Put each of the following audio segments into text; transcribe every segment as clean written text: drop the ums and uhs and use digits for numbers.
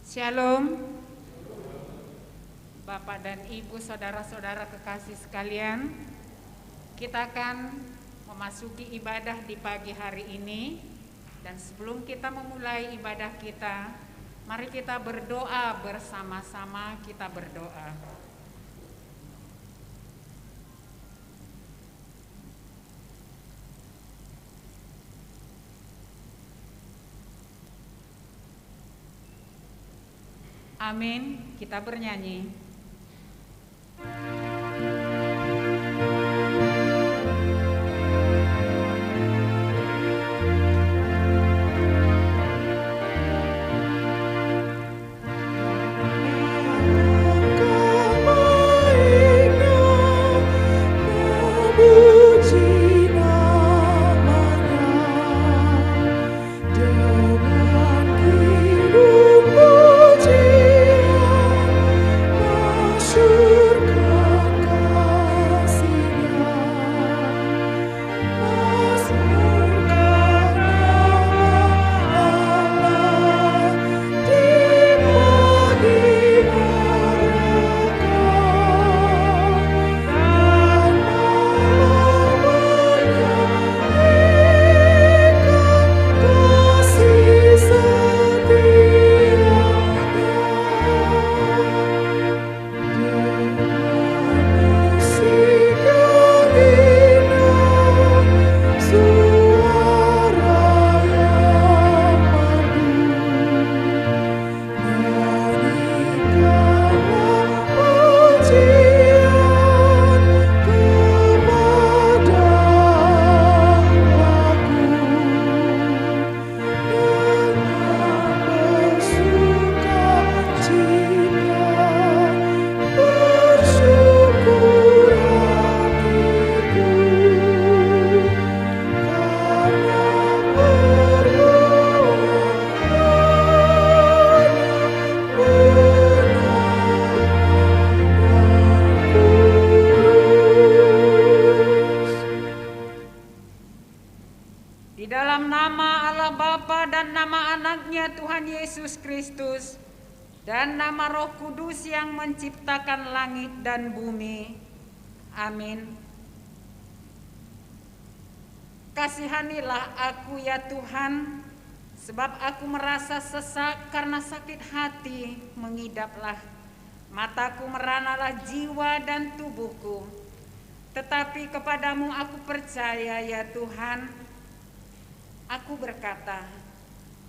Shalom, Bapak dan Ibu, saudara-saudara kekasih sekalian. Kita akan memasuki ibadah di pagi hari ini. Dan sebelum kita memulai ibadah kita, mari kita berdoa bersama-sama. Kita berdoa. Amin. Kita bernyanyi. Dan nama Roh Kudus yang menciptakan langit dan bumi. Amin. Kasihanilah aku ya Tuhan, sebab aku merasa sesak karena sakit hati mengidaplah. Mataku meranalah jiwa dan tubuhku. Tetapi kepadamu aku percaya ya Tuhan. Aku berkata,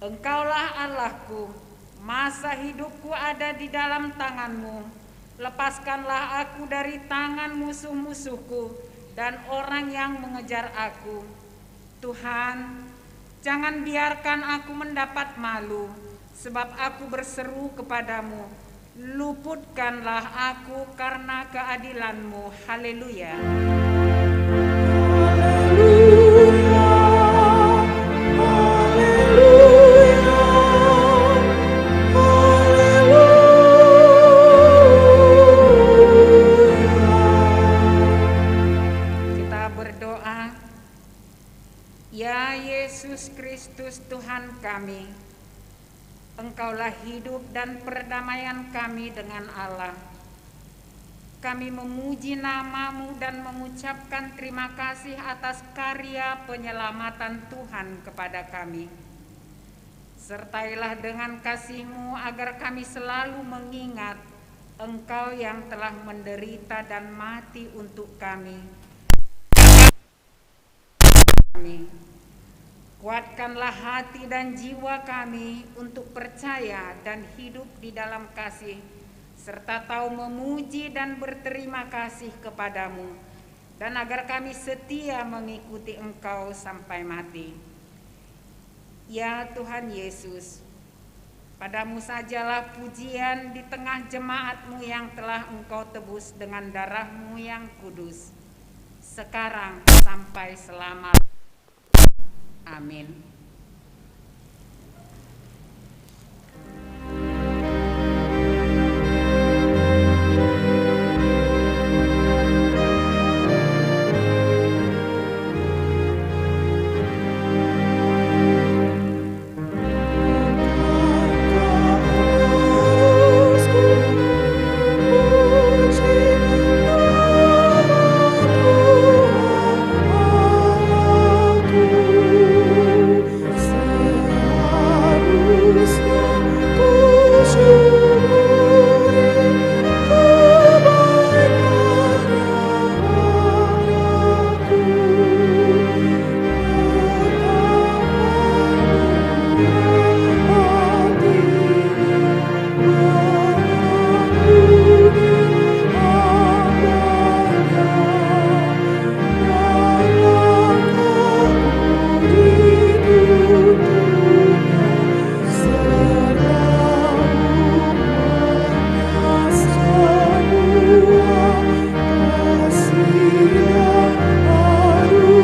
Engkaulah Allahku. Masa hidupku ada di dalam tangan-Mu. Lepaskanlah aku dari tangan musuh-musuhku dan orang yang mengejar aku. Tuhan, jangan biarkan aku mendapat malu, sebab aku berseru kepadamu. Luputkanlah aku karena keadilan-Mu. Haleluya. Ya Yesus Kristus Tuhan kami, Engkaulah hidup dan perdamaian kami dengan Allah. Kami memuji nama-Mu dan mengucapkan terima kasih atas karya penyelamatan Tuhan kepada kami. Sertailah dengan kasih-Mu agar kami selalu mengingat Engkau yang telah menderita dan mati untuk kami. Kuatkanlah hati dan jiwa kami untuk percaya dan hidup di dalam kasih, serta tahu memuji dan berterima kasih kepadamu, dan agar kami setia mengikuti Engkau sampai mati. Ya Tuhan Yesus, padamu sajalah pujian di tengah jemaat-Mu yang telah Engkau tebus dengan darah-Mu yang kudus, sekarang sampai selamanya. Amin.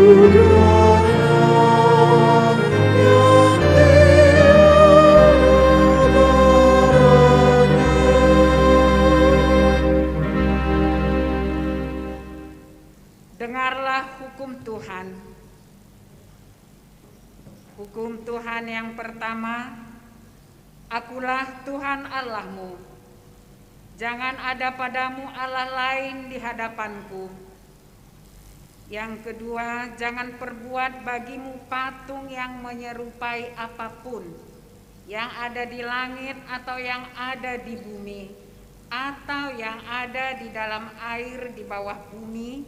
Dengarlah hukum Tuhan. Hukum Tuhan yang pertama, akulah Tuhan Allahmu. Jangan ada padamu Allah lain di hadapanku. Yang kedua, jangan perbuat bagimu patung yang menyerupai apapun yang ada di langit atau yang ada di bumi atau yang ada di dalam air di bawah bumi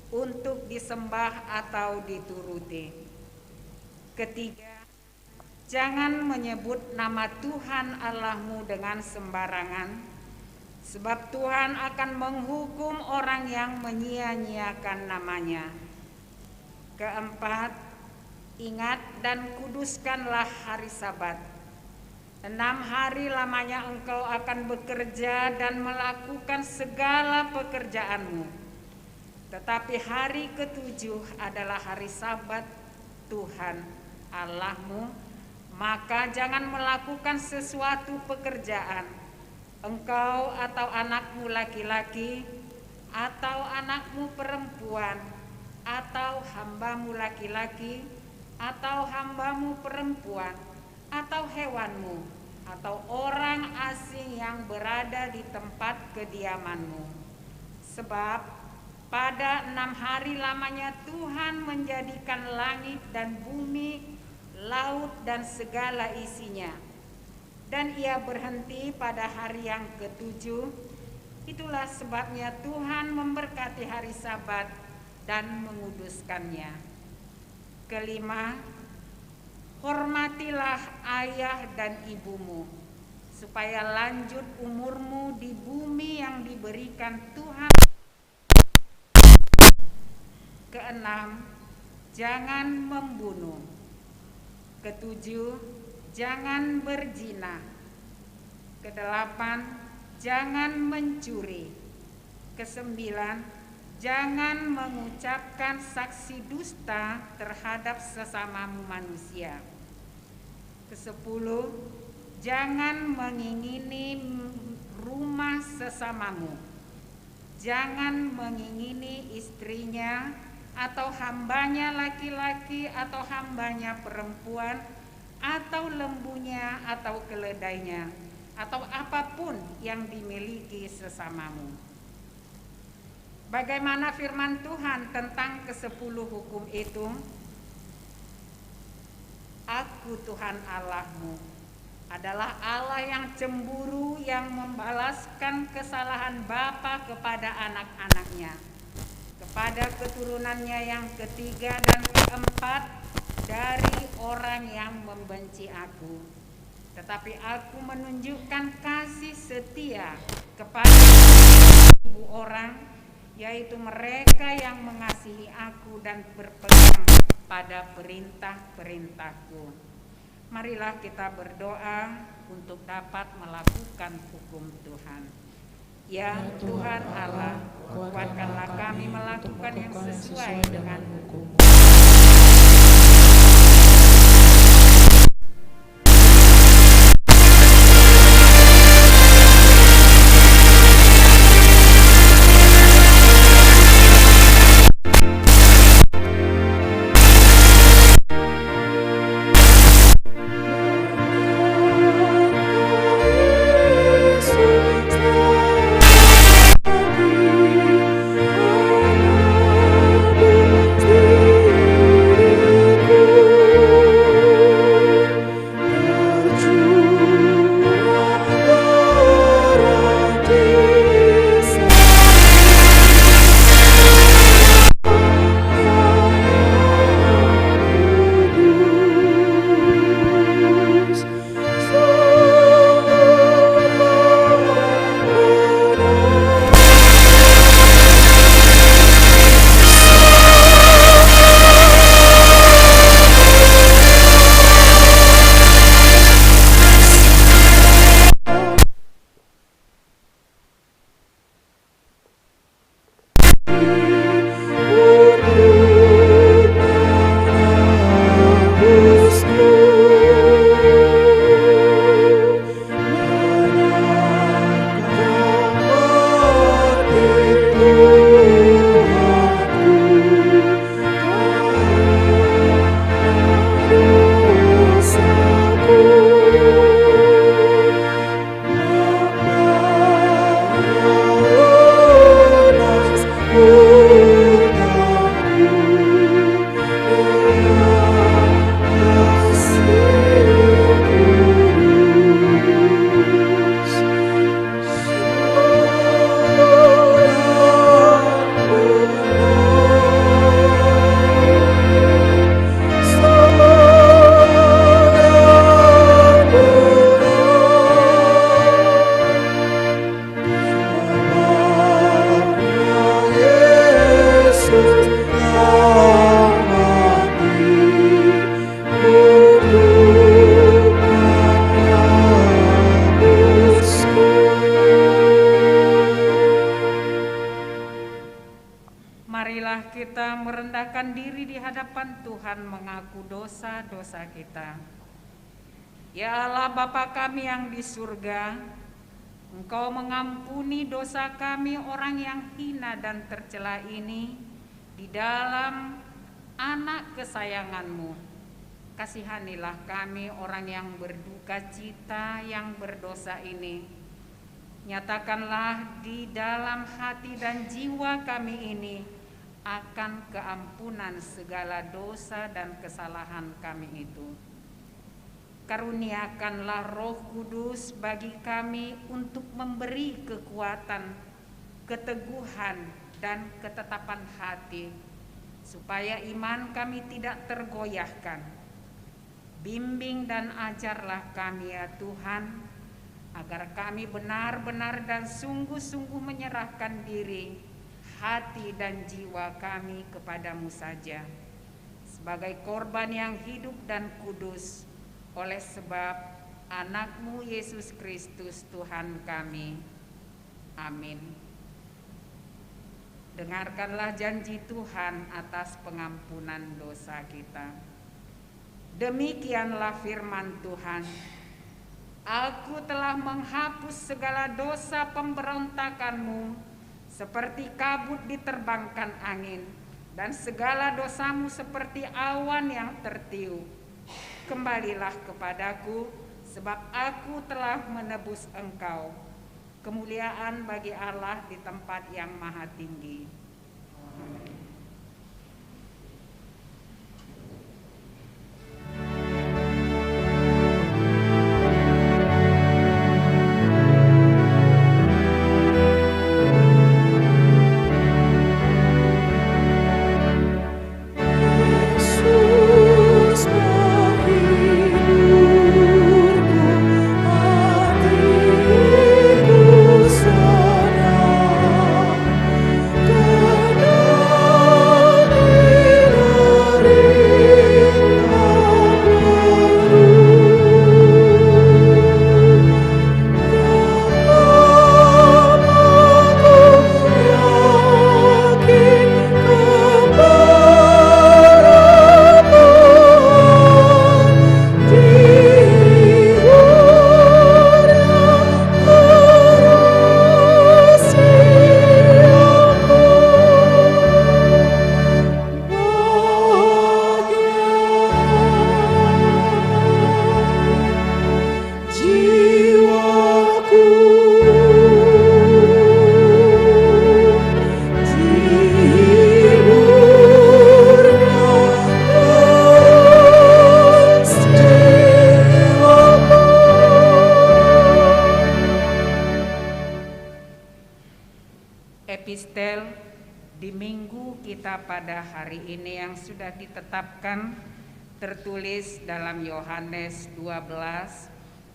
untuk disembah atau dituruti. Ketiga, jangan menyebut nama Tuhan Allahmu dengan sembarangan, sebab Tuhan akan menghukum orang yang menyia-nyiakan namanya. Keempat, ingat dan kuduskanlah hari Sabat. 6 hari lamanya engkau akan bekerja dan melakukan segala pekerjaanmu. Tetapi hari ke-7 adalah hari Sabat Tuhan Allahmu, maka jangan melakukan sesuatu pekerjaan, engkau atau anakmu laki-laki, atau anakmu perempuan, atau hambamu laki-laki, atau hambamu perempuan, atau hewanmu, atau orang asing yang berada di tempat kediamanmu. Sebab pada 6 hari lamanya Tuhan menjadikan langit dan bumi, laut dan segala isinya. Dan ia berhenti pada hari yang ke-7. Itulah sebabnya Tuhan memberkati hari Sabat dan menguduskannya. Kelima, hormatilah ayah dan ibumu, supaya lanjut umurmu di bumi yang diberikan Tuhan. Keenam, jangan membunuh. Ketujuh, jangan berzina. Kedelapan, jangan mencuri. Kesembilan, jangan mengucapkan saksi dusta terhadap sesamamu manusia. Kesepuluh, jangan mengingini rumah sesamamu. Jangan mengingini istrinya, atau hambanya laki-laki atau hambanya perempuan, atau lembunya atau keledainya, atau apapun yang dimiliki sesamamu. Bagaimana firman Tuhan tentang ke-10 hukum itu? Aku Tuhan Allahmu adalah Allah yang cemburu, yang membalaskan kesalahan bapa kepada anak-anaknya, kepada keturunannya yang ketiga dan keempat dari orang yang membenci aku. Tetapi aku menunjukkan kasih setia kepada ibu orang, yaitu mereka yang mengasihi aku dan berpegang pada perintah-perintahku. Marilah kita berdoa untuk dapat melakukan hukum Tuhan. Ya Tuhan Allah, kuatkanlah kami melakukan yang sesuai dengan hukum. diri di hadapan Tuhan mengaku dosa-dosa kita. Ya Allah Bapa kami yang di surga, Engkau mengampuni dosa kami orang yang hina dan tercela ini di dalam anak kesayangan-Mu. Kasihanilah kami orang yang berduka cita yang berdosa ini. Nyatakanlah di dalam hati dan jiwa kami ini akan keampunan segala dosa dan kesalahan kami itu. Karuniakanlah Roh Kudus bagi kami untuk memberi kekuatan, keteguhan, dan ketetapan hati, supaya iman kami tidak tergoyahkan. Bimbing dan ajarlah kami ya Tuhan, agar kami benar-benar dan sungguh-sungguh menyerahkan diri, hati dan jiwa kami kepadamu saja, sebagai korban yang hidup dan kudus, oleh sebab anak-Mu Yesus Kristus Tuhan kami. Amin. Dengarkanlah janji Tuhan atas pengampunan dosa kita. Demikianlah firman Tuhan. Aku telah menghapus segala dosa pemberontakanmu seperti kabut diterbangkan angin, dan segala dosamu seperti awan yang tertiup. Kembalilah kepadaku, sebab aku telah menebus engkau. Kemuliaan bagi Allah di tempat yang maha tinggi. Epistel di minggu kita pada hari ini yang sudah ditetapkan tertulis dalam Yohanes 12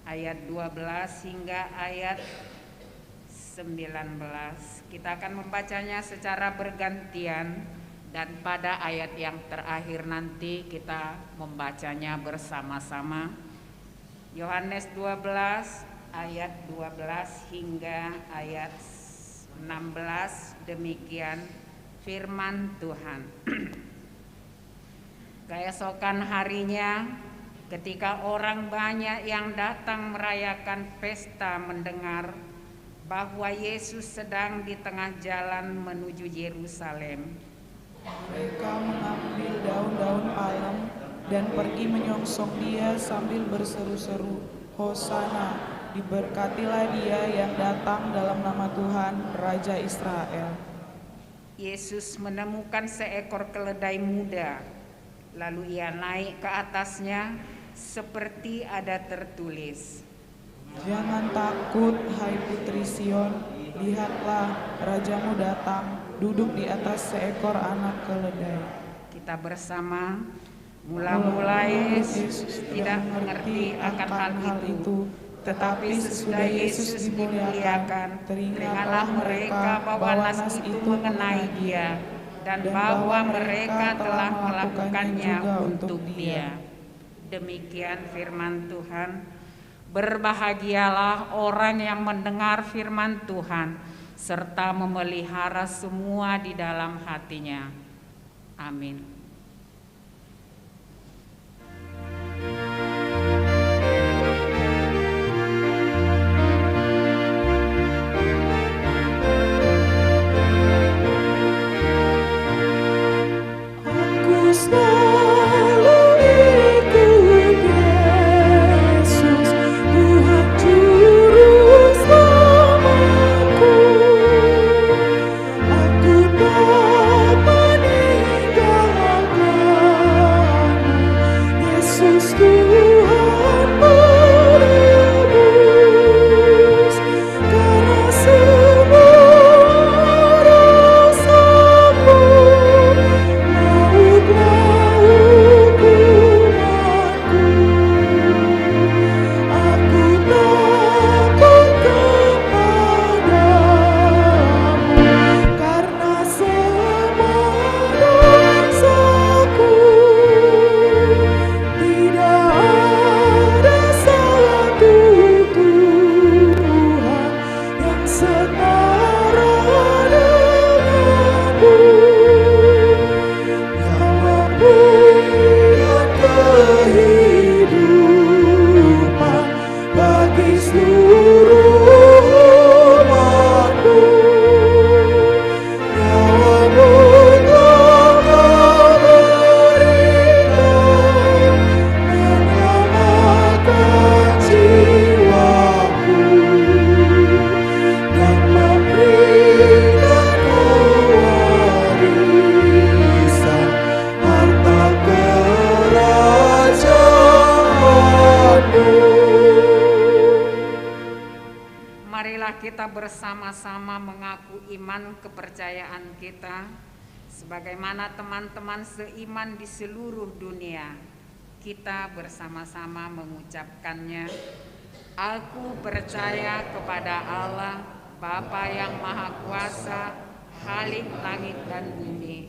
ayat 12 hingga ayat 19. Kita akan membacanya secara bergantian, dan pada ayat yang terakhir nanti kita membacanya bersama-sama. Yohanes 12 ayat 12 hingga ayat 16, demikian firman Tuhan. Keesokan harinya, ketika orang banyak yang datang merayakan pesta mendengar bahwa Yesus sedang di tengah jalan menuju Yerusalem, mereka mengambil daun-daun palem dan pergi menyongsong Dia sambil berseru-seru, "Hosana, diberkatilah Dia yang datang dalam nama Tuhan, Raja Israel." Yesus menemukan seekor keledai muda, lalu Ia naik ke atasnya seperti ada tertulis, "Jangan takut, hai putri Sion, lihatlah Rajamu datang, duduk di atas seekor anak keledai." Kita bersama. Mula-mula Yesus tidak mengerti akan hal itu, tetapi sesudah Yesus dimuliakan, teringatlah mereka bahwa nas itu mengenai Dia, dan bahwa mereka telah melakukannya untuk Dia. Demikian firman Tuhan. Berbahagialah orang yang mendengar firman Tuhan, serta memelihara semua di dalam hatinya. Amin. kita bersama-sama mengaku iman kepercayaan kita, sebagaimana teman-teman seiman di seluruh dunia, kita bersama-sama mengucapkannya. Aku percaya kepada Allah, Bapa yang Maha Kuasa, Khalik langit dan bumi.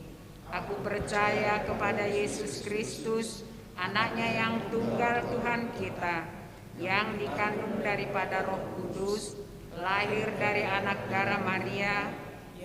Aku percaya kepada Yesus Kristus, Anaknya yang tunggal Tuhan kita, yang dikandung daripada Roh Kudus, lahir dari anak darah Maria,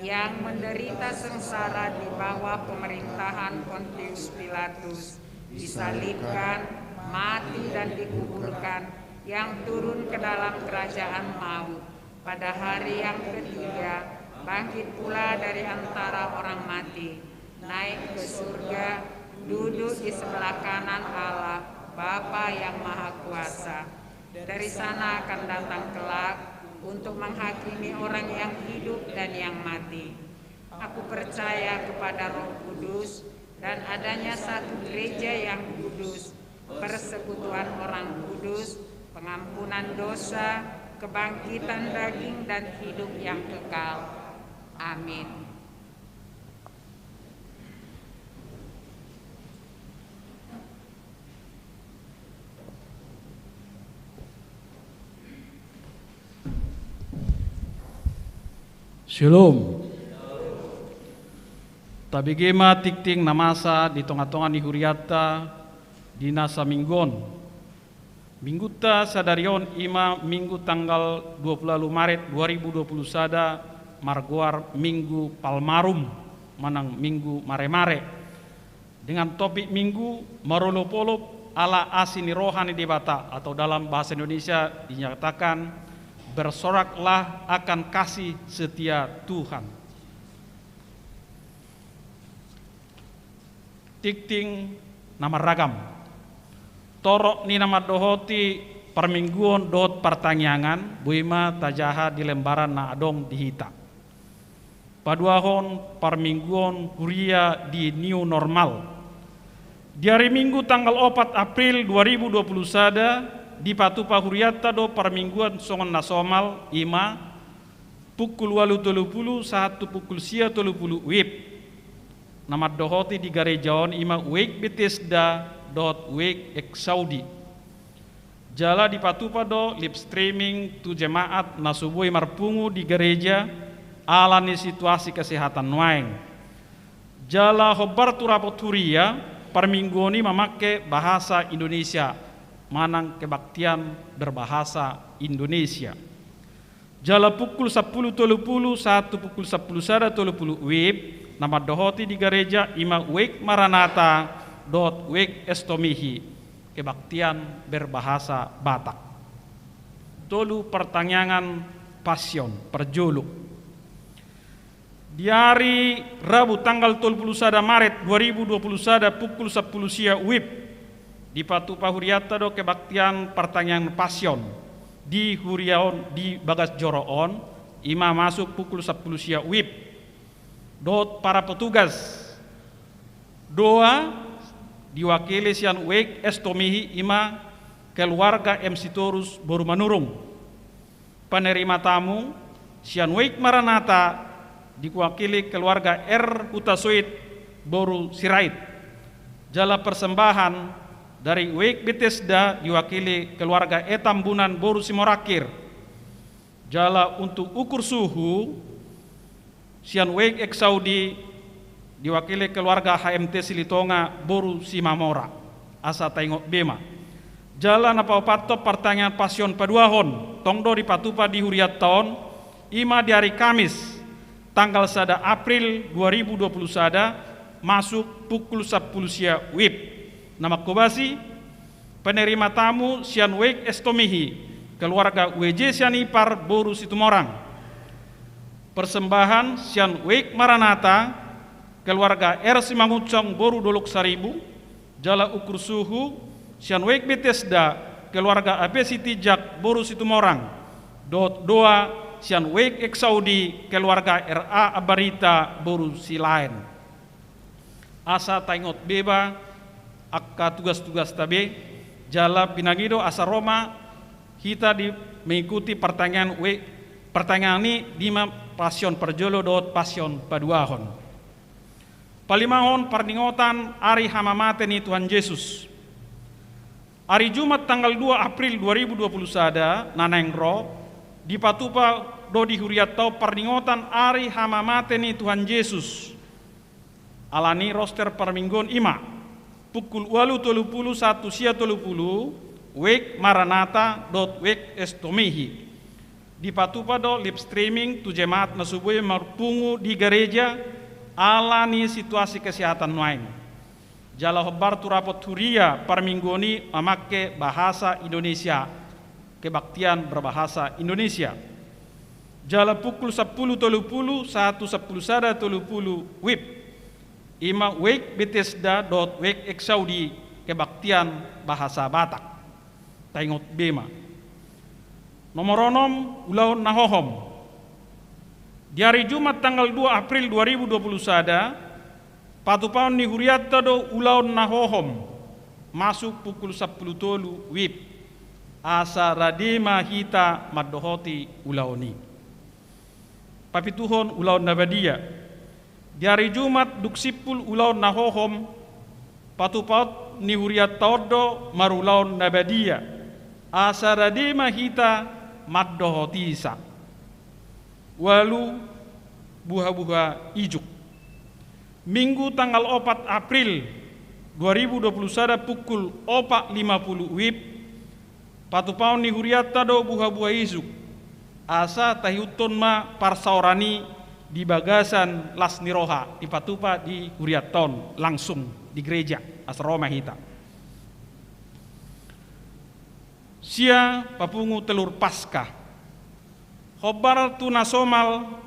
yang menderita sengsara di bawah pemerintahan Pontius Pilatus, disalibkan, mati dan dikuburkan, yang turun ke dalam kerajaan maut. Pada hari yang ketiga, bangkit pula dari antara orang mati, naik ke surga, duduk di sebelah kanan Allah, Bapa yang Maha Kuasa. Dari sana akan datang kelak untuk menghakimi orang yang hidup dan yang mati. Aku percaya kepada Roh Kudus dan adanya satu gereja yang kudus, persekutuan orang kudus, pengampunan dosa, kebangkitan daging dan hidup yang kekal. Amin. Shalom. Tabigema tikting namasa di tonga-tonga ni huriata di nasa minggon. Mingguta sadarion ima minggu tanggal 20 Maret 2020 sada margoar minggu Palmarum manang minggu mare-mare. Dengan topik minggu marolopolop ala asini rohani debata, atau dalam bahasa Indonesia dinyatakan bersoraklah akan kasih setia Tuhan. Tikting nama ragam. Torok ni nama dohoti permingguan dot pertanyaan buima tajaha di lembaran na adong dihita. Paduahon permingguan huria di new normal. Di hari Minggu tanggal 4 April 2020 sada di patupa huriata do permingguan songon nasomal ima pukul 8.30 satu pukul sia 30 wib. Nama dohoti di garejaon ima wake Bethesda wake Saudi. Jala di patupa do live streaming tu jemaat nasubui marpungu di gereja alani situasi kesehatan waeng. Jala hobar tu rapot huria permingguan ini memakai bahasa Indonesia, manang kebaktian berbahasa Indonesia. Jala pukul 10.30 satu pukul 10.30 wib nama dohoti di gereja ima wake Maranatha wake Estomihi, kebaktian berbahasa Batak. Tolu pertanyaan pasion perjuluk. Di hari Rabu tanggal 31 Maret 2021 pukul 10 sia wib di patupa huriata do kebaktian pertanyaan pasion di huriaon di bagas joroon ima masuk pukul 10 sia wib. Dot para petugas doa diwakili sian wake Estomihi ima keluarga MC Torus Boru Manurung. Penerima tamu sian wake Maranatha diwakili keluarga R. Hutasoit Boru Sirait. Jala persembahan dari wake Bethesda diwakili keluarga Etambunan Boru Simorakir. Jala untuk ukur suhu sian wake Saudi diwakili keluarga HMT Silitonga Boru Simamora asa tengok bema. Jala napau patop pertanyaan pasion paduahon tongdo di patupa di huriat tahun ima di hari Kamis tanggal 1 April 2020 sada masuk pukul 10 sia wib. Nama kobasi penerima tamu sian wake Estomihi keluarga WJ Sianipar Boru Situmorang. Persembahan sian wake Maranatha keluarga R. Simangucong Boru Dolok Saribu. Jala ukur suhu sian wake Bethesda keluarga APC Tijak Boru Situmorang. Doa sian wake Saudi keluarga RA Abarita Boru Silain. Asa taingot beba akka tugas-tugas tabe jala pinangido asa Roma kita mengikuti pertanyaan wake pertanyaan ini dima pasion perjolo dot pasion paduahon. Palimahon perninggotan Ari Hamamate ni Tuhan Yesus. Hari Jumat tanggal 2 April 2020 sada nanengro di patupa do di huriatau perninggotan Ari Hamamate ni Tuhan Yesus. Alani roster permingguan ima pukul 8.30 1.30 wek maranata.wek estomihi. Di patupa do live streaming tu jemaat nasubuhi marpungu di gereja alani situasi kesehatan nuain. Jala hobar tu rapot huria per minggu ini memakai bahasa Indonesia, kebaktian berbahasa Indonesia. Jala pukul 10.30 1.10 wib ima wek Bethesda.wek eksaudi kebaktian bahasa Batak. Taingot bema. Nomoronom ulaun nahohom. Di hari Jumat tanggal 2 April 2020 sada patupaon ni huriatta do ulaun nahohom masuk pukul 10 wib asa radima hita maddohoti ulaoni. Papituhon ulaun nabadia. Di hari Jumat duksipul ulaun nahohom patupaot ni huriatta do marulaun nabadia asa radima hita maddohotisa. Walu buha-buha ijuk. Minggu tanggal 4 April 2020 sada pukul 4.50 wib patupaon ni huriatta do buha-buha ijuk asa tahiuton ma parsaorani di bagasan las niroha di patupa di huriaton langsung di gereja asroma hita. Sia papungu telur Paskah khobar tu nasomal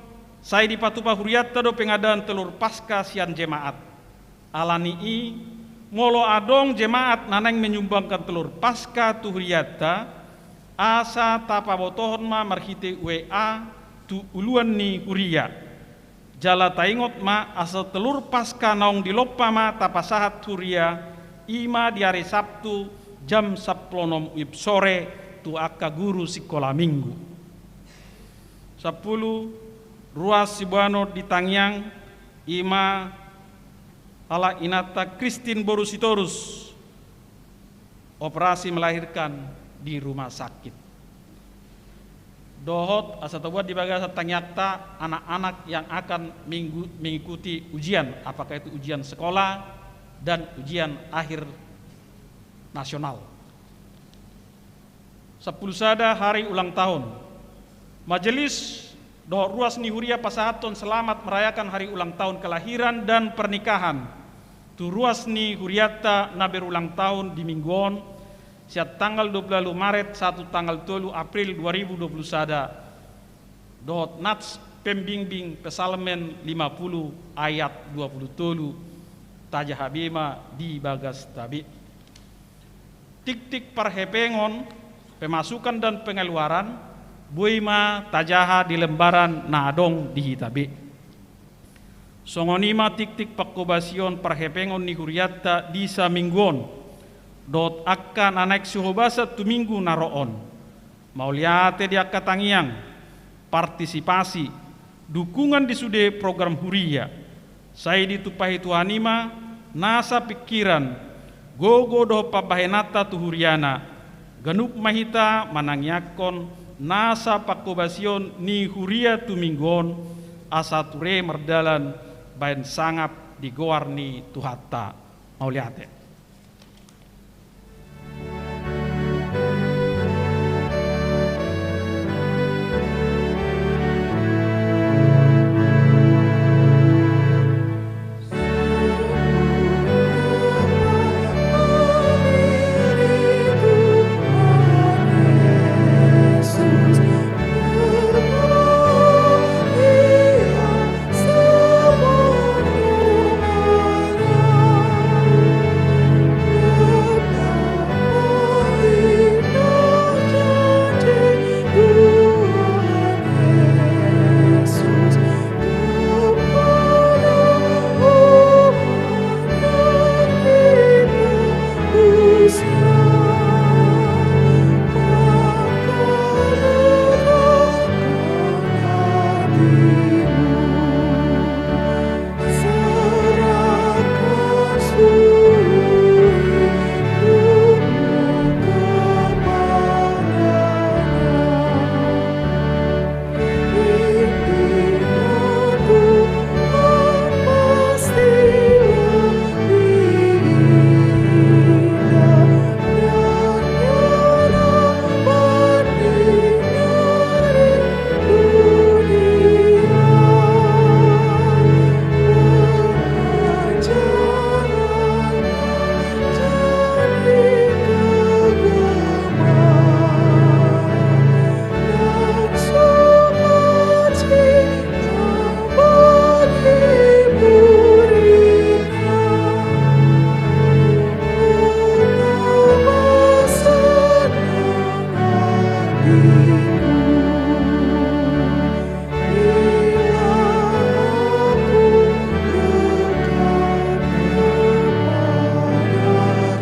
saya di patupa huriatta do pengadaan telur Paskah sian jemaat. Alani i ngolo adong jemaat naneng menyumbangkan telur Paskah tu huriatta asa tapa botohon ma marhite WA tu uluan ni huria. Jala taingot ma asa telur Paskah naung di lopa ma tapa sahat huria ima di hari Sabtu jam 10 wib sore tu akka guru sekolah minggu. 10 ruas Sibuano di Tangyang ima ala inata Christine Borusitorus operasi melahirkan di rumah sakit. Dohot asa tabuat di bagasa Tangyakta anak-anak yang akan mengikuti ujian, apakah itu ujian sekolah dan ujian akhir nasional. 10 sada hari ulang tahun. Majelis do ruas ni huria pasahaton selamat merayakan hari ulang tahun kelahiran dan pernikahan. Tu ruas ni huriatta na berulang tahun di mingguon siat tanggal 20 Maret 1 tanggal 3 April 2020 sada. Dot nats pembimbing pesalmen 50 ayat 27 tajah habima di bagas tabi. Tik-tik parhepengon pemasukan dan pengeluaran buima tajaha di lembaran naadong di hitabe. Songonima tik-tik pakobasion parhepengon ni huriatta di saminggon dot akan anak suhobasa tu minggu naroon. Mauliate di akka Tangyang partisipasi dukungan di sude program huria. Saya ditupahi tuhanima nasa pikiran gogo do pabahenata tu huriana ganup mahita manangyakon nasa pakobasion ni huria tuminggon asa ture merdalan bayan sangap di goar ni tuhatta mauliate.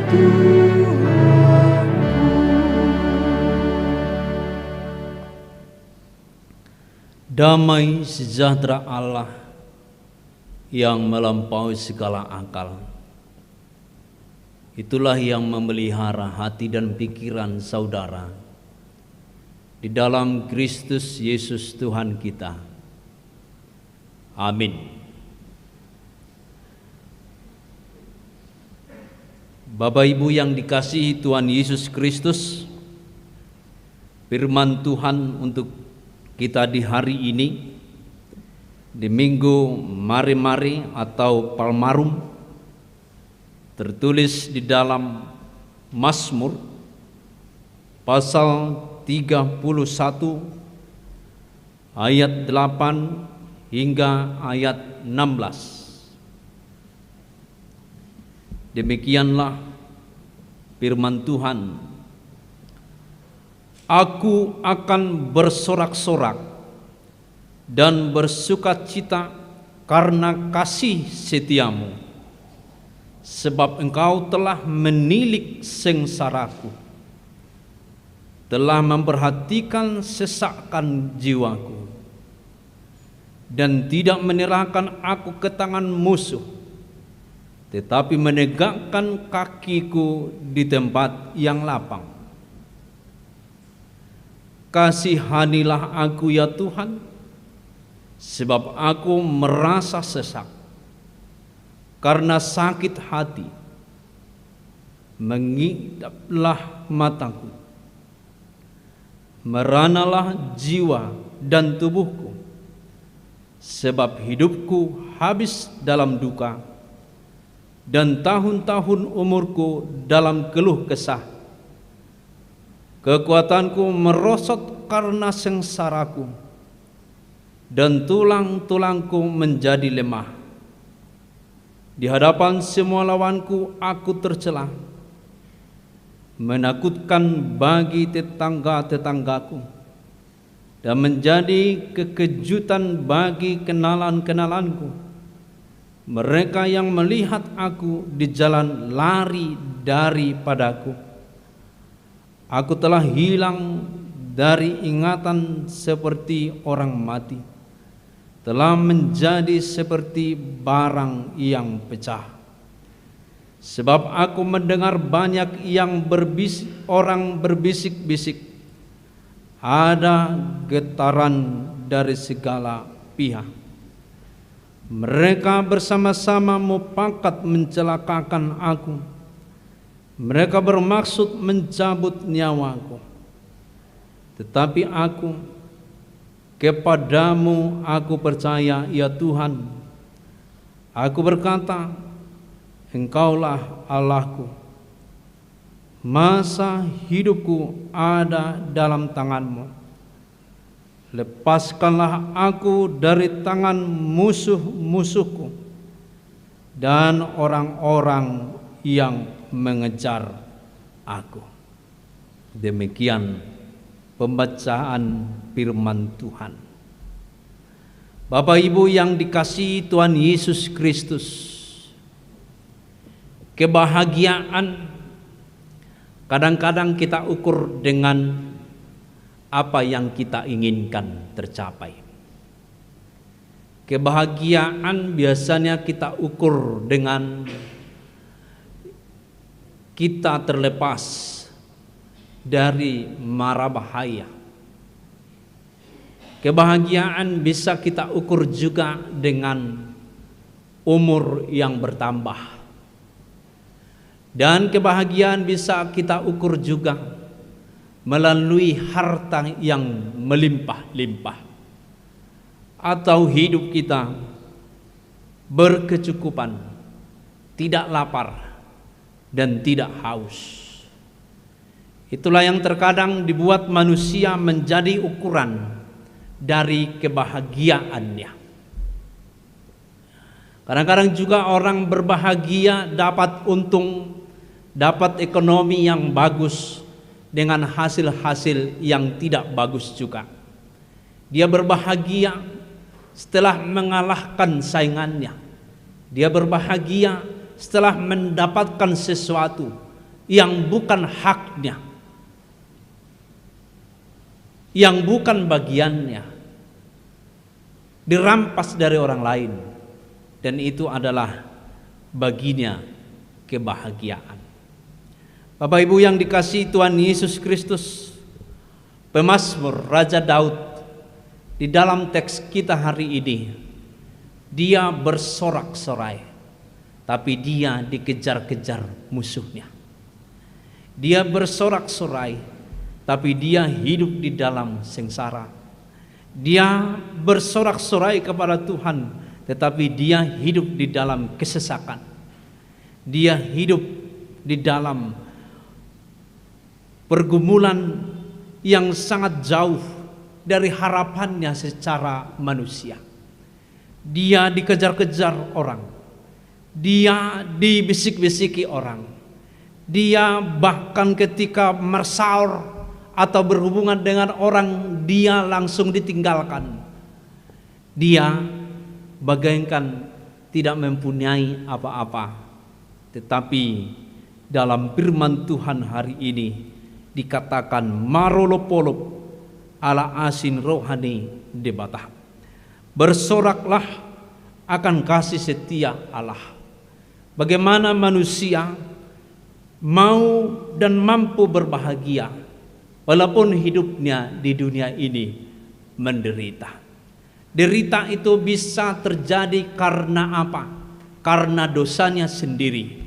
Damai sejahtera Allah yang melampaui segala akal, itulah yang memelihara hati dan pikiran saudara di dalam Kristus Yesus Tuhan kita. Amin. Bapak Ibu yang dikasihi Tuhan Yesus Kristus, firman Tuhan untuk kita di hari ini, di minggu Mari-Mari atau Palmarum, tertulis di dalam Mazmur pasal 31 ayat 8 hingga ayat 16. Demikianlah firman Tuhan. Aku akan bersorak-sorak dan bersukacita karena kasih setiamu, sebab engkau telah menilik sengsaraku, telah memperhatikan sesakan jiwaku, dan tidak menyerahkan aku ke tangan musuh, tetapi menegakkan kakiku di tempat yang lapang. Kasihanilah aku ya Tuhan, sebab aku merasa sesak karena sakit hati. Mengidaplah mataku, meranalah jiwa dan tubuhku, sebab hidupku habis dalam duka dan tahun-tahun umurku dalam keluh kesah. Kekuatanku merosot karena sengsaraku, dan tulang-tulangku menjadi lemah. Di hadapan semua lawanku aku tercela, menakutkan bagi tetangga-tetanggaku, dan menjadi kekejutan bagi kenalan-kenalanku. Mereka yang melihat aku di jalan lari daripadaku. Aku telah hilang dari ingatan seperti orang mati, telah menjadi seperti barang yang pecah. Sebab aku mendengar banyak yang orang berbisik-bisik, ada getaran dari segala pihak. Mereka bersama-sama mufakat mencelakakan aku. Mereka bermaksud mencabut nyawaku. Tetapi aku, kepadamu aku percaya ya Tuhan. Aku berkata, Engkaulah Allahku. Masa hidupku ada dalam tangan-Mu. Lepaskanlah aku dari tangan musuh-musuhku dan orang-orang yang mengejar aku. Demikian pembacaan firman Tuhan. Bapak Ibu yang dikasihi Tuhan Yesus Kristus, kebahagiaan kadang-kadang kita ukur dengan apa yang kita inginkan tercapai. Kebahagiaan biasanya kita ukur dengan kita terlepas dari mara bahaya. Kebahagiaan bisa kita ukur juga dengan umur yang bertambah. Dan kebahagiaan bisa kita ukur juga melalui harta yang melimpah-limpah, atau hidup kita berkecukupan, tidak lapar dan tidak haus. Itulah yang terkadang dibuat manusia menjadi ukuran dari kebahagiaannya. Kadang-kadang juga orang berbahagia dapat untung, dapat ekonomi yang bagus dengan hasil-hasil yang tidak bagus juga. Dia berbahagia setelah mengalahkan saingannya. Dia berbahagia setelah mendapatkan sesuatu yang bukan haknya, yang bukan bagiannya, dirampas dari orang lain, dan itu adalah baginya kebahagiaan. Bapak Ibu yang dikasihi Tuhan Yesus Kristus, pemazmur Raja Daud di dalam teks kita hari ini, dia bersorak-sorai, tapi dia dikejar-kejar musuhnya. Dia bersorak-sorai, tapi dia hidup di dalam sengsara. Dia bersorak-sorai kepada Tuhan, tetapi dia hidup di dalam kesesakan. Dia hidup di dalam pergumulan yang sangat jauh dari harapannya secara manusia. Dia dikejar-kejar orang, dia dibisik-bisiki orang, dia bahkan ketika bersaur atau berhubungan dengan orang, dia langsung ditinggalkan. Dia bagaikan tidak mempunyai apa-apa. Tetapi dalam firman Tuhan hari ini dikatakan marolopolop ala asin rohani debatah. Bersoraklah akan kasih setia Allah. Bagaimana manusia mau dan mampu berbahagia walaupun hidupnya di dunia ini menderita. Derita itu bisa terjadi karena apa? Karena dosanya sendiri.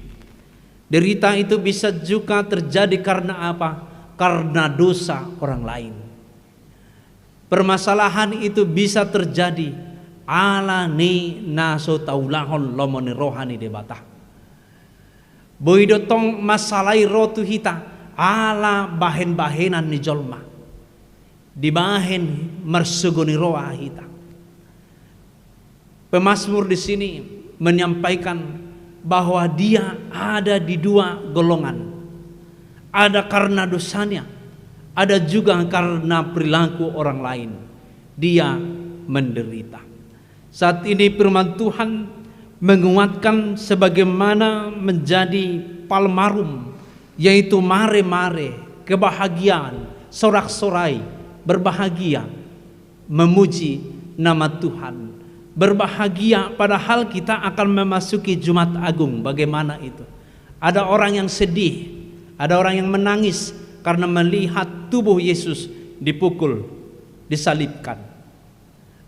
Derita itu bisa juga terjadi karena apa? Karena dosa orang lain. Permasalahan itu bisa terjadi ala ni naso taulahon lomoni rohani debatah. Boidotong masalai rotu hita ala bahen-bahenan ni jolma. Dibahen marsugoni roa hita. Pemazmur di sini menyampaikan bahwa dia ada di dua golongan. Ada karena dosanya, ada juga karena perilaku orang lain. Dia menderita. Saat ini firman Tuhan menguatkan sebagaimana menjadi palmarum, yaitu mare-mare, kebahagiaan, sorak-sorai, berbahagia, memuji nama Tuhan. Berbahagia padahal kita akan memasuki Jumat Agung. Bagaimana itu? Ada orang yang sedih, ada orang yang menangis karena melihat tubuh Yesus dipukul, disalibkan.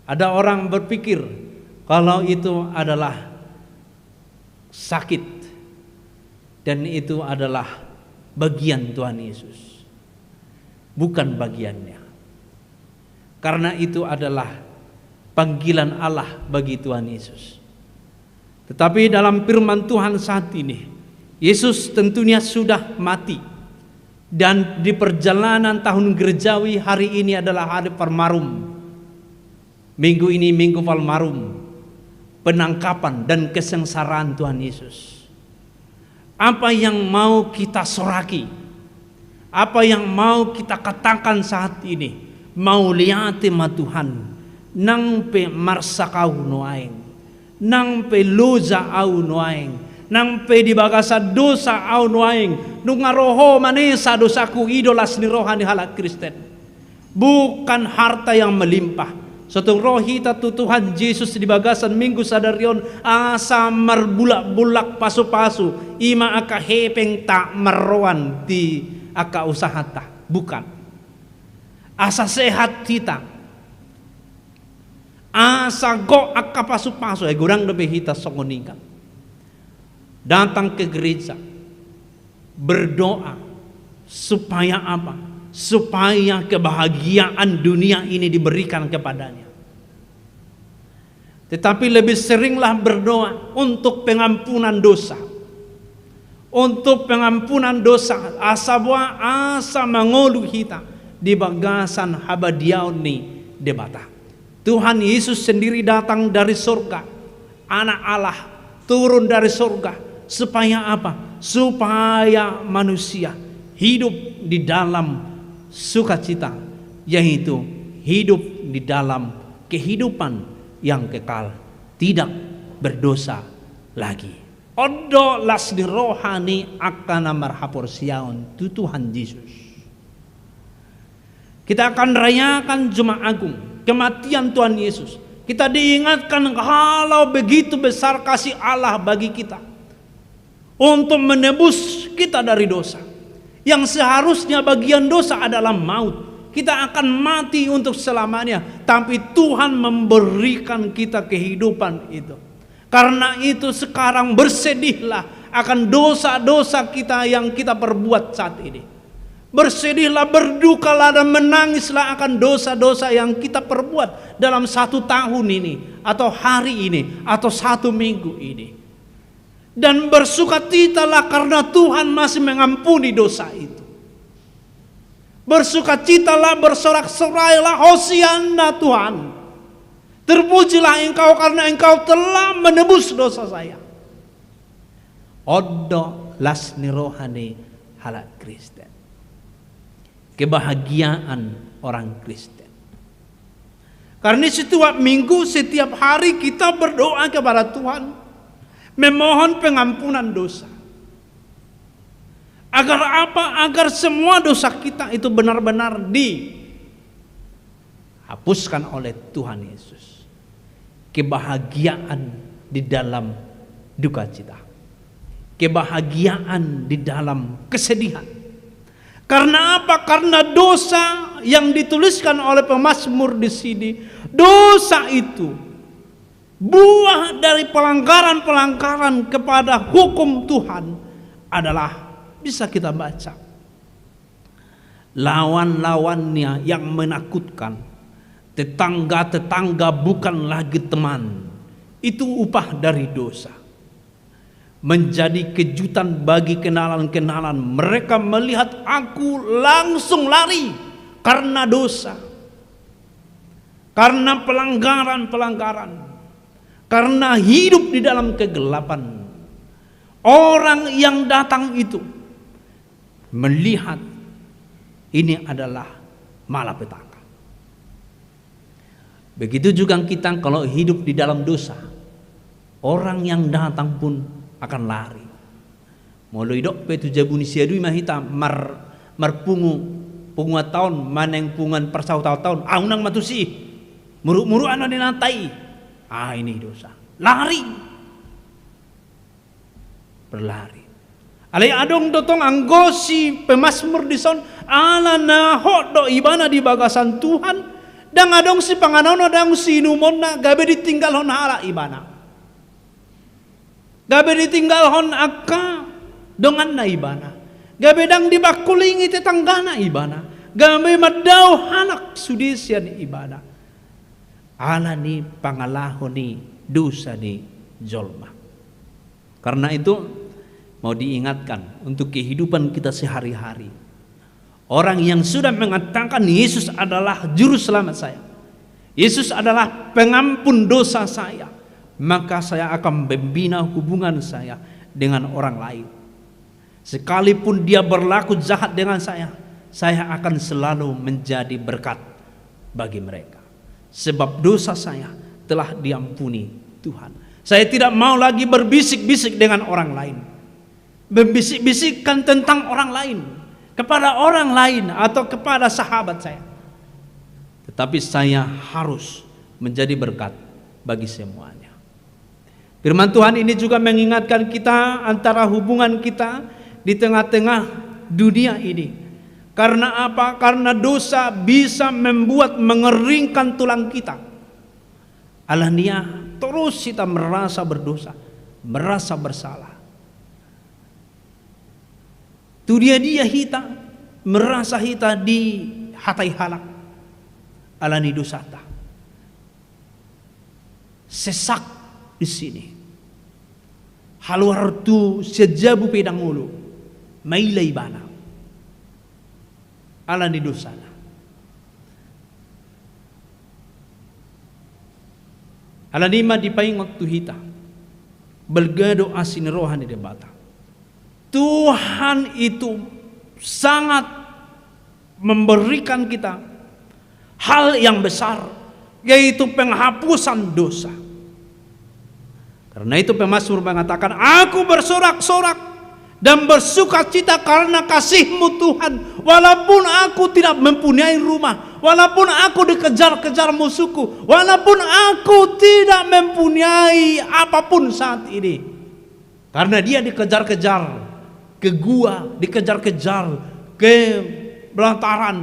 Ada orang berpikir kalau itu adalah sakit dan itu adalah bagian Tuhan Yesus. Bukan bagiannya. Karena itu adalah panggilan Allah bagi Tuhan Yesus. Tetapi dalam firman Tuhan saat ini, Yesus tentunya sudah mati. Dan di perjalanan tahun gerejawi hari ini adalah hari Palmarum. Minggu ini Minggu Palmarum, penangkapan dan kesengsaraan Tuhan Yesus. Apa yang mau kita soraki? Apa yang mau kita katakan saat ini? Mau lihat tema Tuhan. Nang pe marsakau noaeng, nang pe loza au noaeng, nang pe di bagasa dosa au noaeng, nungaroho manesa dosaku idolas ni rohani halak Kristen. Bukan harta yang melimpah. Satu rohita tu Tuhan Yesus di bagasan minggu sadarion asa merbulak-bulak pasu-pasu ima aka hepeng tak meroan di aka usahata. Bukan. Asa sehat kita. Asa go aka pasu-pasu gurang lebih hita songoningan. Datang ke gereja berdoa supaya apa? Supaya kebahagiaan dunia ini diberikan kepadanya. Tetapi lebih seringlah berdoa untuk pengampunan dosa. Untuk pengampunan dosa, asa mengolu hita di bagasan habadiaun ni debata. Tuhan Yesus sendiri datang dari surga. Anak Allah turun dari surga. Supaya apa? Supaya manusia hidup di dalam sukacita. Yaitu hidup di dalam kehidupan yang kekal. Tidak berdosa lagi. Odo lasni rohani akan marhapor siaon tu Tuhan Yesus. Kita akan rayakan Jumat Agung, kematian Tuhan Yesus. Kita diingatkan kalau begitu besar kasih Allah bagi kita untuk menebus kita dari dosa. Yang seharusnya bagian dosa adalah maut. Kita akan mati untuk selamanya, tapi Tuhan memberikan kita kehidupan itu. Karena itu sekarang bersedihlah akan dosa-dosa kita yang kita perbuat saat ini. Bersedihlah, berdukalah dan menangislah akan dosa-dosa yang kita perbuat dalam 1 tahun ini, atau hari ini, atau 1 minggu ini. Dan bersukacitalah karena Tuhan masih mengampuni dosa itu. Bersukacitalah, bersorak-sorailah, hosianna Tuhan. Terpujilah engkau karena engkau telah menebus dosa saya. Odo lasni rohani halak Kristen. Kebahagiaan orang Kristen. Karena setiap minggu, setiap hari kita berdoa kepada Tuhan, memohon pengampunan dosa. Agar apa? Agar semua dosa kita itu benar-benar dihapuskan oleh Tuhan Yesus. Kebahagiaan di dalam duka cita. Kebahagiaan di dalam kesedihan. Karena apa? Karena dosa yang dituliskan oleh pemazmur di sini, dosa itu buah dari pelanggaran-pelanggaran kepada hukum Tuhan adalah, bisa kita baca, lawan-lawannya yang menakutkan, tetangga-tetangga bukan lagi teman, itu upah dari dosa. Menjadi kejutan bagi kenalan-kenalan. Mereka melihat aku langsung lari karena dosa, karena pelanggaran-pelanggaran, karena hidup di dalam kegelapan. Orang yang datang itu melihat ini adalah malapetaka. Begitu juga kita kalau hidup di dalam dosa, orang yang datang pun akan lari. Mulai dok petu jabuni siadui mahita marpungu tahun maneng pungan persau tahun aunang matusi muru-muru anu dinatai. Ini dosa. Lari. Berlari. Alai adong dotong anggosi pemazmur di son ala naho do ibana di bagasan Tuhan dan adong si panganono dang sinumonna gabe ditinggal hon hala ibana. Gabe ditinggal hon akka dongan na ibana. Gabe dang dibakulingi tetanggana ibana. Gabe madau hanak sudisian ibana. Ala ni pangalahon ni dosa ni jolma. Karena itu mau diingatkan untuk kehidupan kita sehari-hari. Orang yang sudah mengatakan Yesus adalah juru selamat saya, Yesus adalah pengampun dosa saya, maka saya akan membina hubungan saya dengan orang lain. Sekalipun dia berlaku jahat dengan saya akan selalu menjadi berkat bagi mereka. Sebab dosa saya telah diampuni Tuhan. Saya tidak mau lagi berbisik-bisik dengan orang lain, membisik-bisikkan tentang orang lain kepada orang lain atau kepada sahabat saya. Tetapi saya harus menjadi berkat bagi semuanya. Firman Tuhan ini juga mengingatkan kita antara hubungan kita di tengah-tengah dunia ini. Karena apa? Karena dosa bisa membuat mengeringkan tulang kita. Alania terus kita merasa berdosa, merasa bersalah. Tu dia hita merasa hita di hatai halak. Alani dosata. Sesak di sini. Haluar tu sejabu pedang ulu mailai bana ala ni dosana. Ala nima dipaingot tu hita belgado asin rohani debata. Tuhan itu sangat memberikan kita hal yang besar, yaitu penghapusan dosa. Karena itu pemazmur mengatakan, aku bersorak-sorak dan bersukacita karena kasih-Mu Tuhan. Walaupun aku tidak mempunyai rumah, walaupun aku dikejar-kejar musuhku, walaupun aku tidak mempunyai apapun saat ini. Karena dia dikejar-kejar ke gua, dikejar-kejar ke belataran,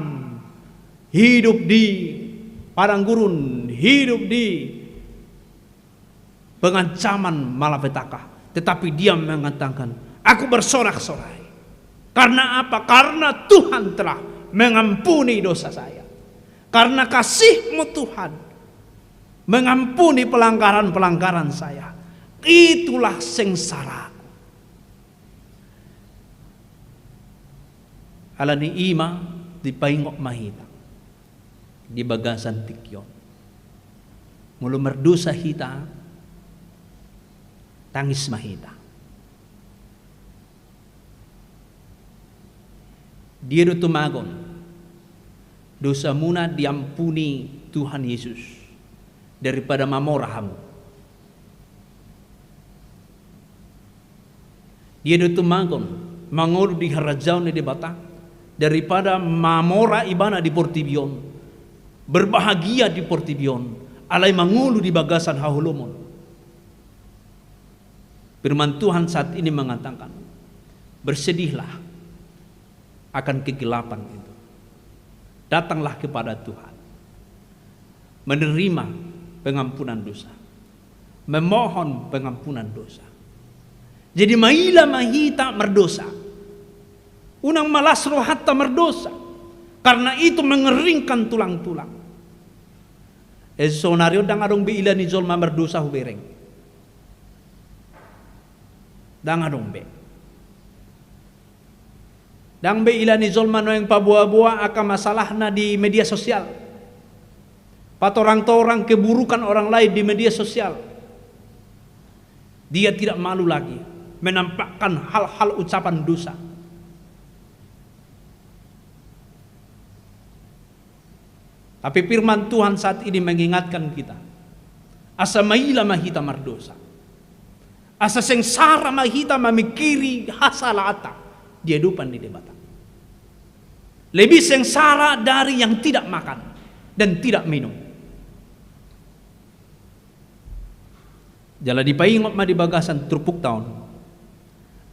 hidup di padang gurun, hidup di pengancaman malapetaka. Tetapi dia mengatakan, aku bersorak-sorai. Karena apa? Karena Tuhan telah mengampuni dosa saya. Karena kasih-Mu Tuhan mengampuni pelanggaran-pelanggaran saya. Itulah sengsara. Alani ima di paingok mahita, di bagasan tikyon. Mulu merdosa hita, tangis mahita. Dia tumagon, dosa muna diampuni Tuhan Yesus daripada mamorahamu. Dia tumagon, mangol di harajau ni di bata daripada mamora ibana di Portibion, berbahagia di Portibion, alai mangulu di bagasan hahulumon. Firman Tuhan saat ini mengatakan, bersedihlah akan kegelapan itu. Datanglah kepada Tuhan, menerima pengampunan dosa, memohon pengampunan dosa. Jadi maila mahita merdosa, unang malas rohatta merdosa. Karena itu mengeringkan tulang-tulang. Sonario dang adong biila ni zolma merdosa hubereng. Dang adong be. Dang be ila ni zolma no yang pabua-bua akan masalahna di media sosial. Patorang-torang keburukan orang lain di media sosial. Dia tidak malu lagi menampakkan hal-hal ucapan dosa. Tapi firman Tuhan saat ini mengingatkan kita, asa maila mahita mardosa, asa sengsara mahita memikiri hasalata dia dupan di debata. Lebih sengsara dari yang tidak makan dan tidak minum. Jala dipaingot ma di bagasan trupuk tahun,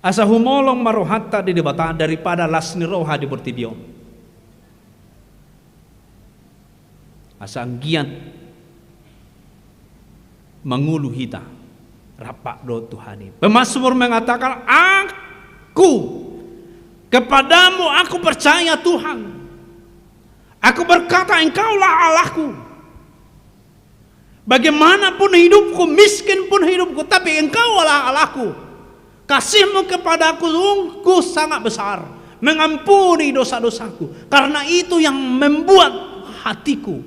asa humolong marohatta di debata daripada lasni roha di Portibion. Asa anggian mangulu hita rapak do Tuhani. Pemazmur mengatakan, aku kepadamu aku percaya Tuhan. Aku berkata, Engkaulah Allahku. Bagaimanapun hidupku, miskin pun hidupku, tapi Engkaulah Allahku. Kasih-Mu kepadaku sungguh sangat besar, mengampuni dosa-dosaku. Karena itu yang membuat hatiku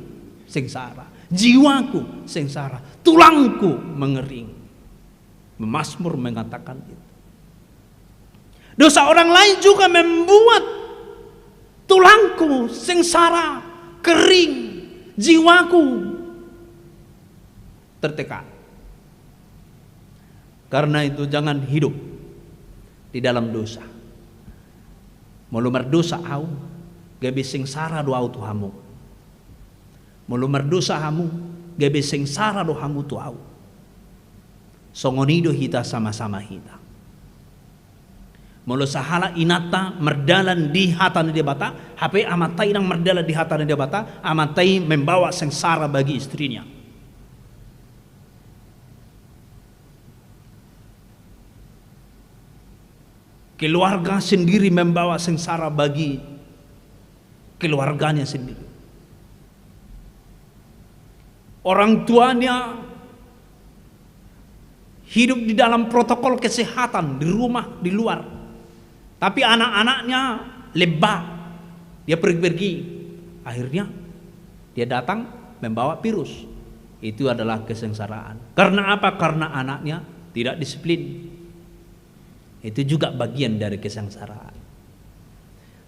sengsara, jiwaku sengsara, tulangku mengering. Mazmur mengatakan itu. Dosa orang lain juga membuat tulangku sengsara, kering, jiwaku tertekan. Karena itu jangan hidup di dalam dosa. Mulumar dosa au, gabi sengsara doa Tuhanmu. Mulumar dosa hamu, gabi sengsara dohamu tu au. Songonido hita sama-sama hita. Mulu sahala inata merdalan di hatan dia bata, HP amatai nang merdalan di hatan dia bata, amatai membawa sengsara bagi istrinya. Keluarga sendiri membawa sengsara bagi keluarganya sendiri. Orang tuanya hidup di dalam protokol kesehatan di rumah, di luar. Tapi anak-anaknya lebah. Dia pergi-pergi. Akhirnya dia datang membawa virus. Itu adalah kesengsaraan. Karena apa? Karena anaknya tidak disiplin. Itu juga bagian dari kesengsaraan.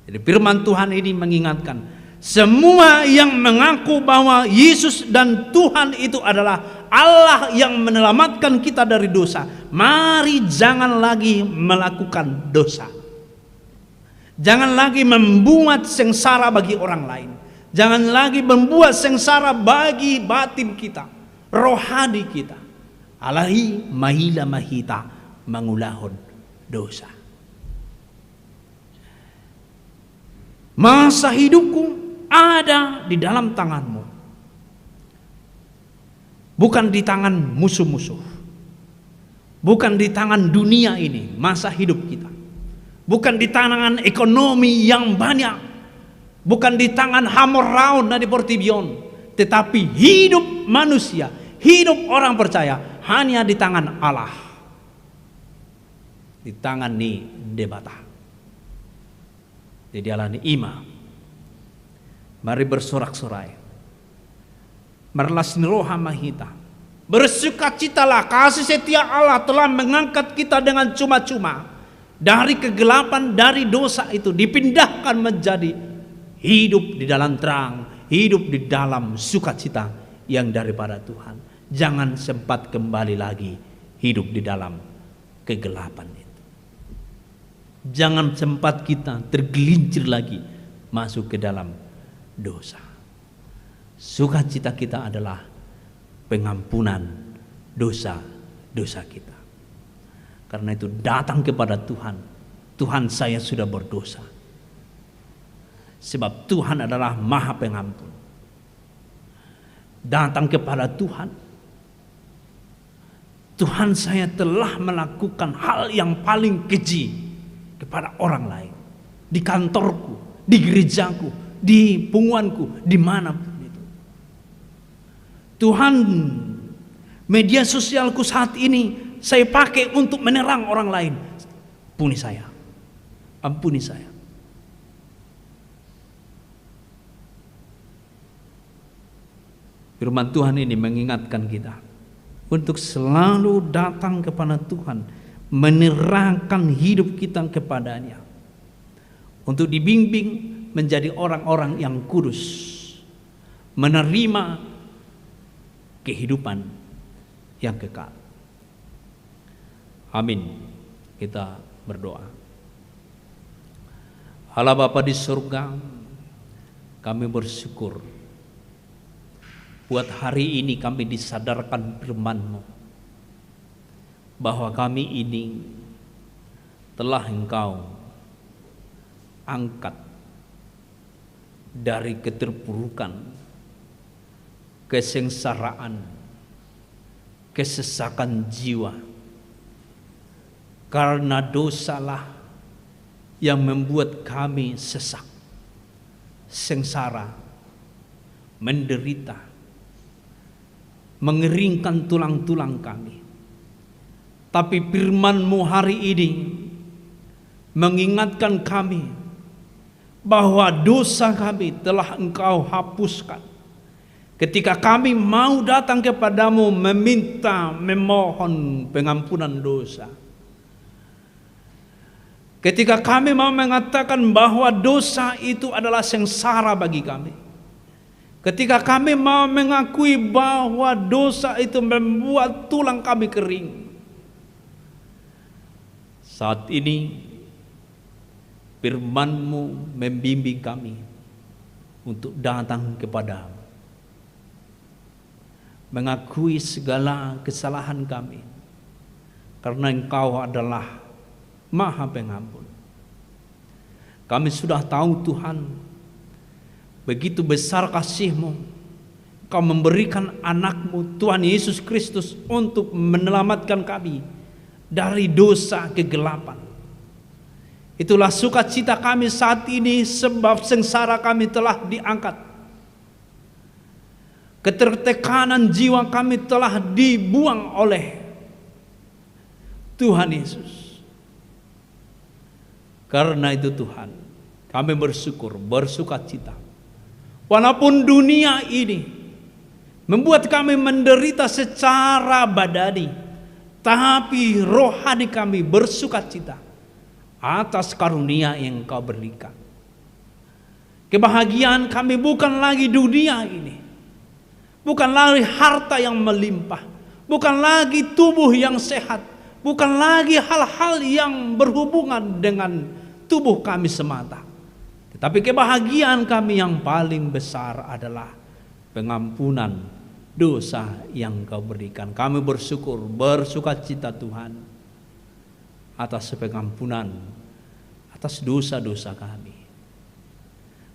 Jadi firman Tuhan ini mengingatkan, semua yang mengaku bahwa Yesus dan Tuhan itu adalah Allah yang menyelamatkan kita dari dosa. Mari jangan lagi melakukan dosa. Jangan lagi membuat sengsara bagi orang lain. Jangan lagi membuat sengsara bagi batin kita, rohani kita. Alahi mahila mahita mangulahon dosa. Masa hidupku ada di dalam tanganmu, bukan di tangan musuh-musuh, bukan di tangan dunia ini. Masa hidup kita bukan di tangan ekonomi yang banyak, bukan di tangan hamor raun dan portibion, tetapi hidup manusia, hidup orang percaya hanya di tangan Allah, di tangan ni debata. Jadi Allah ni ima. Mari bersorak-sorai, merlas roha mahita, bersukacitalah, kasih setia Allah telah mengangkat kita dengan cuma-cuma dari kegelapan, dari dosa itu, dipindahkan menjadi hidup di dalam terang, hidup di dalam sukacita yang daripada Tuhan. Jangan sempat kembali lagi hidup di dalam kegelapan itu. Jangan sempat kita tergelincir lagi masuk ke dalam dosa. Sukacita kita adalah pengampunan dosa-dosa kita. Karena itu datang kepada Tuhan. Tuhan, saya sudah berdosa. Sebab Tuhan adalah Maha Pengampun. Datang kepada Tuhan. Tuhan, saya telah melakukan hal yang paling keji kepada orang lain, di kantorku, di gerejaku, di punguanku, dimanapun itu. Tuhan, media sosialku saat ini saya pakai untuk menyerang orang lain. Ampuni saya, ampuni saya. Firman Tuhan ini mengingatkan kita untuk selalu datang kepada Tuhan, menyerahkan hidup kita kepadanya, untuk dibimbing menjadi orang-orang yang kudus, menerima kehidupan yang kekal. Amin. Kita berdoa. Allah Bapa di surga, kami bersyukur buat hari ini kami disadarkan firman-Mu bahwa kami ini telah Engkau angkat dari keterpurukan, kesengsaraan, kesesakan jiwa. Karena dosalah yang membuat kami sesak, sengsara, menderita, mengeringkan tulang-tulang kami. Tapi firman-Mu hari ini mengingatkan kami bahwa dosa kami telah Engkau hapuskan. Ketika kami mau datang kepadamu meminta, memohon pengampunan dosa. Ketika kami mau mengatakan bahwa dosa itu adalah sengsara bagi kami. Ketika kami mau mengakui bahwa dosa itu membuat tulang kami kering. Saat ini firman-Mu membimbing kami untuk datang kepadamu, mengakui segala kesalahan kami, karena Engkau adalah Maha Pengampun. Kami sudah tahu Tuhan, begitu besar kasih-Mu, Engkau memberikan anak-Mu Tuhan Yesus Kristus untuk menyelamatkan kami dari dosa kegelapan. Itulah sukacita kami saat ini, sebab sengsara kami telah diangkat. Ketertekanan jiwa kami telah dibuang oleh Tuhan Yesus. Karena itu Tuhan, kami bersyukur, bersukacita. Walaupun dunia ini membuat kami menderita secara badani, tapi rohani kami bersukacita atas karunia yang Engkau berikan. Kebahagiaan kami bukan lagi dunia ini. bukan lagi harta yang melimpah, bukan lagi tubuh yang sehat, bukan lagi hal-hal yang berhubungan dengan tubuh kami semata. Tetapi kebahagiaan kami yang paling besar adalah pengampunan dosa yang Kau berikan. Kami bersyukur, bersukacita Tuhan atas pengampunan, atas dosa-dosa kami.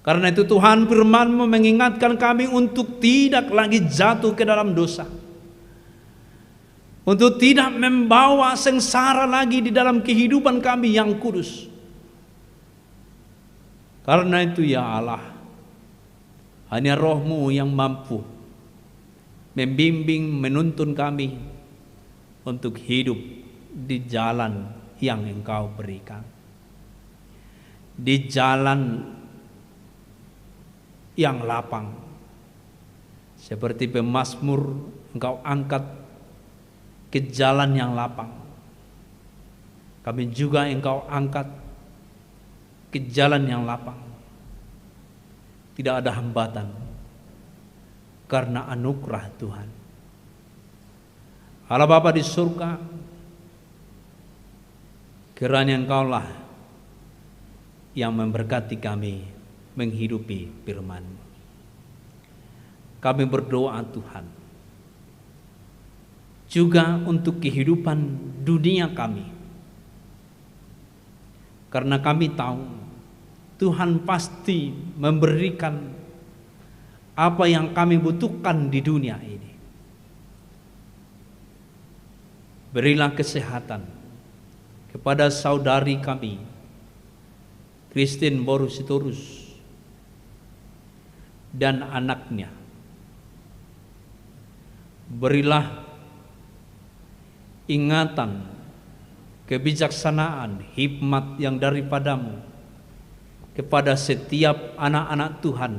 Karena itu Tuhan, firman-Mu mengingatkan kami untuk tidak lagi jatuh ke dalam dosa, untuk tidak membawa sengsara lagi di dalam kehidupan kami yang kudus. Karena itu ya Allah, hanya Roh-Mu yang mampu membimbing, menuntun kami untuk hidup di jalan yang Engkau berikan, di jalan yang lapang. Seperti pemazmur, Engkau angkat ke jalan yang lapang. Kami juga Engkau angkat ke jalan yang lapang. Tidak ada hambatan karena anugerah Tuhan. Allah Bapa di surga, kiranya Engkaulah yang memberkati kami menghidupi firman-Mu. Kami berdoa Tuhan juga untuk kehidupan dunia kami, karena kami tahu Tuhan pasti memberikan apa yang kami butuhkan di dunia ini. Berilah kesehatan kepada saudari kami Christine Borusitorus dan anaknya. Berilah ingatan, kebijaksanaan, hikmat yang daripada-Mu kepada setiap anak-anak Tuhan,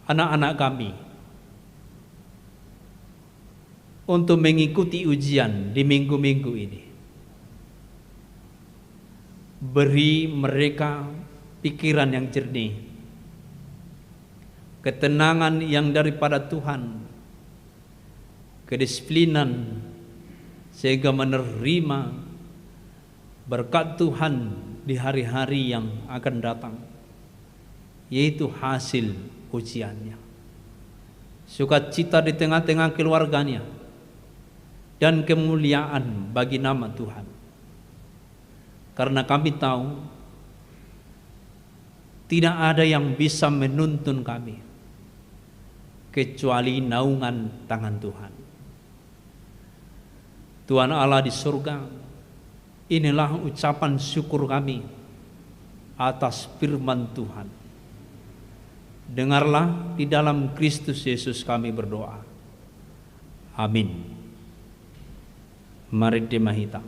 anak-anak kami, untuk mengikuti ujian di minggu-minggu ini. Beri mereka pikiran yang jernih, ketenangan yang daripada Tuhan, kedisiplinan, sehingga menerima berkat Tuhan di hari-hari yang akan datang, yaitu hasil ujiannya. Sukacita di tengah-tengah keluarganya dan kemuliaan bagi nama Tuhan. Karena kami tahu tidak ada yang bisa menuntun kami kecuali naungan tangan Tuhan. Tuhan Allah di surga, inilah ucapan syukur kami atas firman Tuhan. Dengarlah, di dalam Kristus Yesus kami berdoa. Amin. Mari dimahita.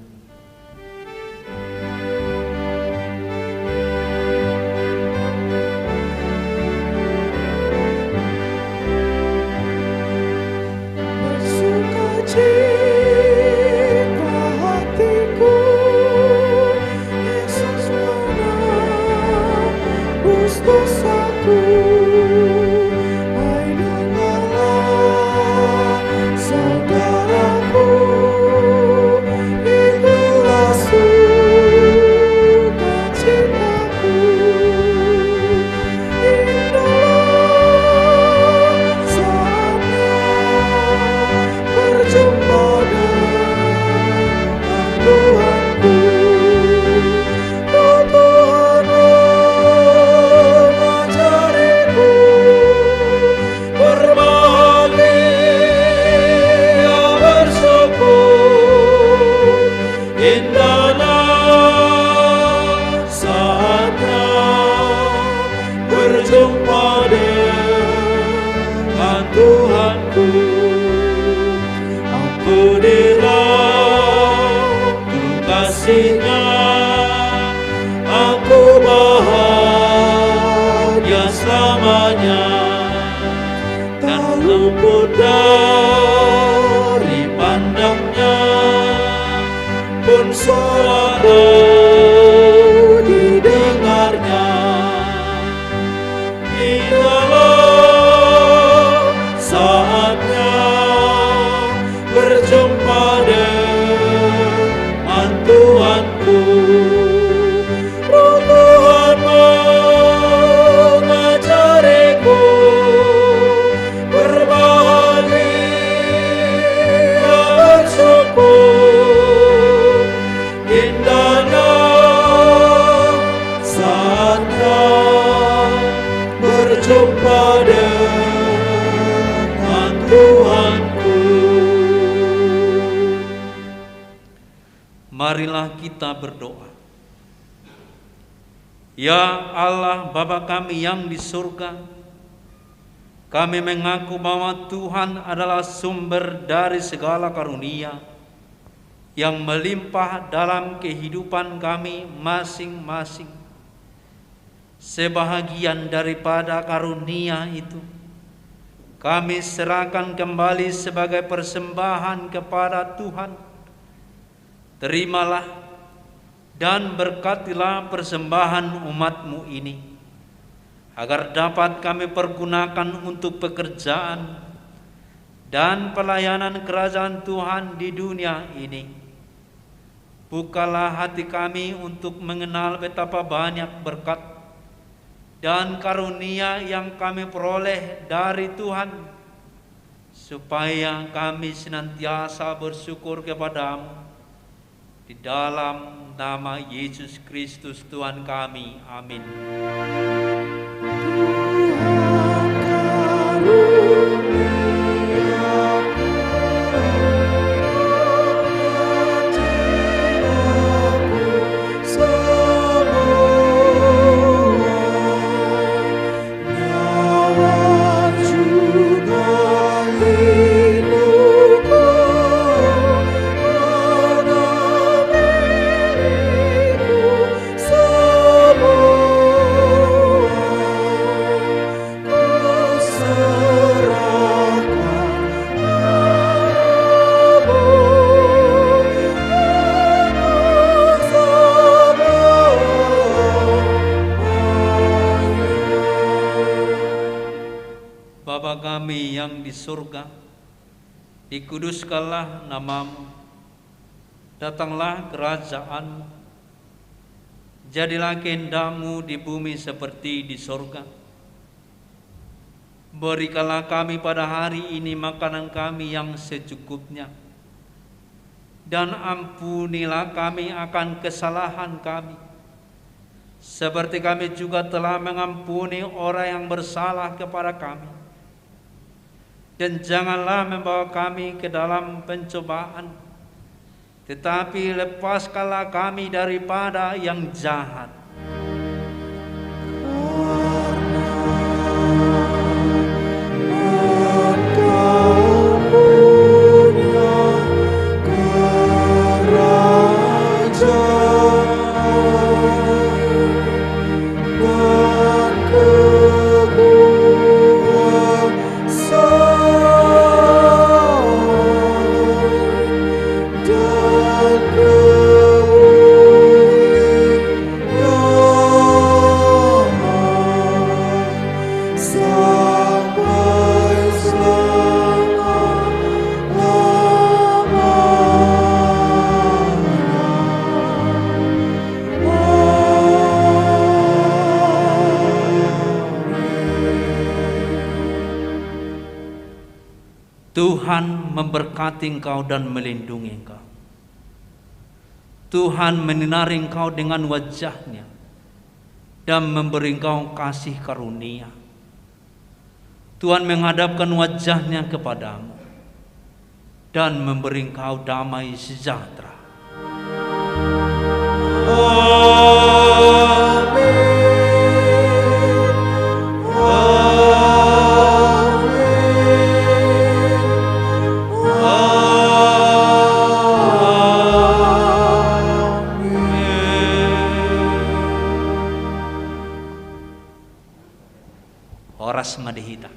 Suara berjumpa dengan Tuhanku. Marilah kita berdoa. Ya Allah Bapa kami yang di surga, kami mengaku bahwa Tuhan adalah sumber dari segala karunia yang melimpah dalam kehidupan kami masing-masing. Sebahagian daripada karunia itu kami serahkan kembali sebagai persembahan kepada Tuhan. Terimalah dan berkatilah persembahan umat-Mu ini, agar dapat kami pergunakan untuk pekerjaan dan pelayanan kerajaan Tuhan di dunia ini. Bukalah hati kami untuk mengenal betapa banyak berkat dan karunia yang kami peroleh dari Tuhan, supaya kami senantiasa bersyukur kepadamu. Di dalam nama Yesus Kristus Tuhan kami. Amin. Bapa kami yang di surga, dikuduskanlah nama-Mu, datanglah kerajaan-Mu, jadilah kehendak-Mu di bumi seperti di surga. Berikanlah kami pada hari ini makanan kami yang secukupnya, dan ampunilah kami akan kesalahan kami, seperti kami juga telah mengampuni orang yang bersalah kepada kami. Dan janganlah membawa kami ke dalam pencobaan, tetapi lepaskanlah kami daripada yang jahat. Tuhan memberkati engkau dan melindungi engkau. Tuhan menyinari engkau dengan wajah-Nya dan memberi engkau kasih karunia. Tuhan menghadapkan wajah-Nya kepadamu dan memberi engkau damai sejahtera. Horas Madhita.